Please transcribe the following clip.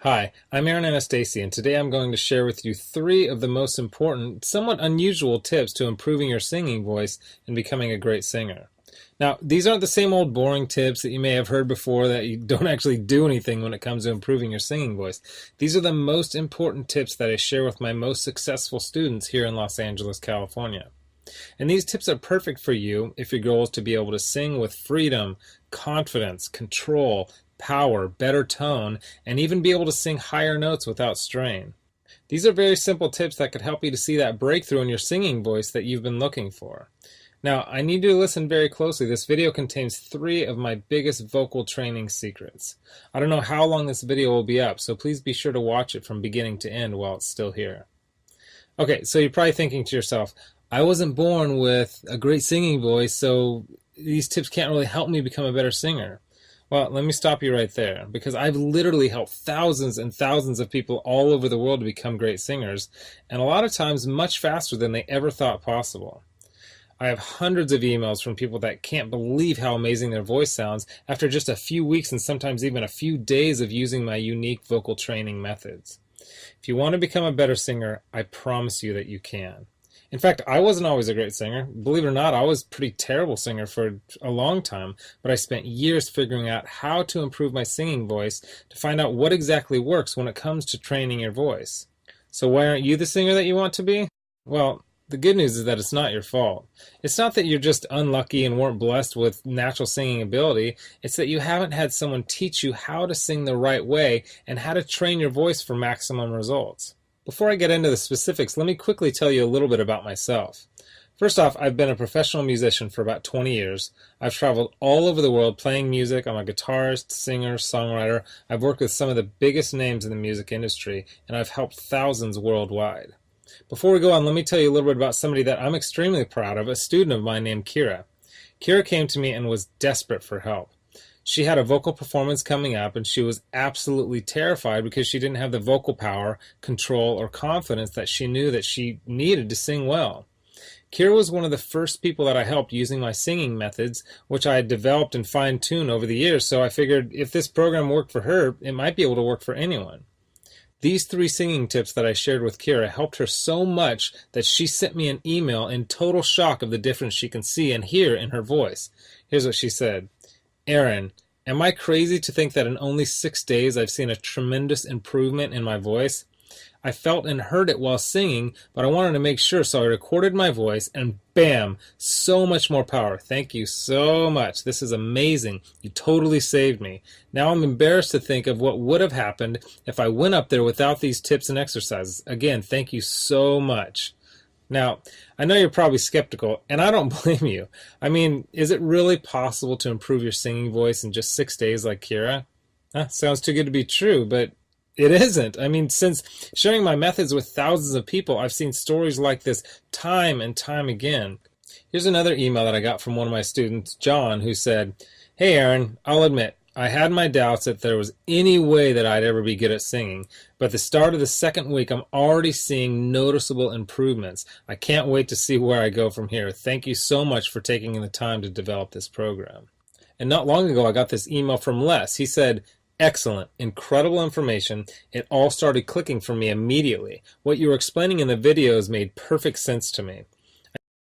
Hi, I'm Aaron Anastasi, and today I'm going to share with you 3 of the most important, somewhat unusual tips to improving your singing voice and becoming a great singer. Now, these aren't the same old boring tips that you may have heard before that you don't actually do anything when it comes to improving your singing voice. These are the most important tips that I share with my most successful students here in Los Angeles, California. And these tips are perfect for you if your goal is to be able to sing with freedom, confidence, control, power, better tone, and even be able to sing higher notes without strain. These are very simple tips that could help you to see that breakthrough in your singing voice that you've been looking for. Now, I need you to listen very closely. This video contains 3 of my biggest vocal training secrets. I don't know how long this video will be up, so please be sure to watch it from beginning to end while it's still here. Okay, so you're probably thinking to yourself, I wasn't born with a great singing voice, so these tips can't really help me become a better singer. Well, let me stop you right there, because I've literally helped thousands and thousands of people all over the world to become great singers, and a lot of times much faster than they ever thought possible. I have hundreds of emails from people that can't believe how amazing their voice sounds after just a few weeks and sometimes even a few days of using my unique vocal training methods. If you want to become a better singer, I promise you that you can. In fact, I wasn't always a great singer. Believe it or not, I was a pretty terrible singer for a long time, but I spent years figuring out how to improve my singing voice to find out what exactly works when it comes to training your voice. So why aren't you the singer that you want to be? Well, the good news is that it's not your fault. It's not that you're just unlucky and weren't blessed with natural singing ability. It's that you haven't had someone teach you how to sing the right way and how to train your voice for maximum results. Before I get into the specifics, let me quickly tell you a little bit about myself. First off, I've been a professional musician for about 20 years. I've traveled all over the world playing music. I'm a guitarist, singer, songwriter. I've worked with some of the biggest names in the music industry, and I've helped thousands worldwide. Before we go on, let me tell you a little bit about somebody that I'm extremely proud of, a student of mine named Kira. Kira came to me and was desperate for help. She had a vocal performance coming up, and she was absolutely terrified because she didn't have the vocal power, control, or confidence that she knew that she needed to sing well. Kira was one of the first people that I helped using my singing methods, which I had developed and fine-tuned over the years, so I figured if this program worked for her, it might be able to work for anyone. These 3 singing tips that I shared with Kira helped her so much that she sent me an email in total shock of the difference she can see and hear in her voice. Here's what she said. Aaron, am I crazy to think that in only 6 days I've seen a tremendous improvement in my voice? I felt and heard it while singing, but I wanted to make sure, so I recorded my voice, and bam, so much more power. Thank you so much. This is amazing. You totally saved me. Now I'm embarrassed to think of what would have happened if I went up there without these tips and exercises. Again, thank you so much. Now, I know you're probably skeptical, and I don't blame you. I mean, is it really possible to improve your singing voice in just 6 days like Kira? Sounds too good to be true, but it isn't. I mean, since sharing my methods with thousands of people, I've seen stories like this time and time again. Here's another email that I got from one of my students, John, who said, Hey Aaron, I'll admit, I had my doubts that there was any way that I'd ever be good at singing, but at the start of the 2nd week, I'm already seeing noticeable improvements. I can't wait to see where I go from here. Thank you so much for taking the time to develop this program. And not long ago, I got this email from Les. He said, Excellent, incredible information. It all started clicking for me immediately. What you were explaining in the videos made perfect sense to me.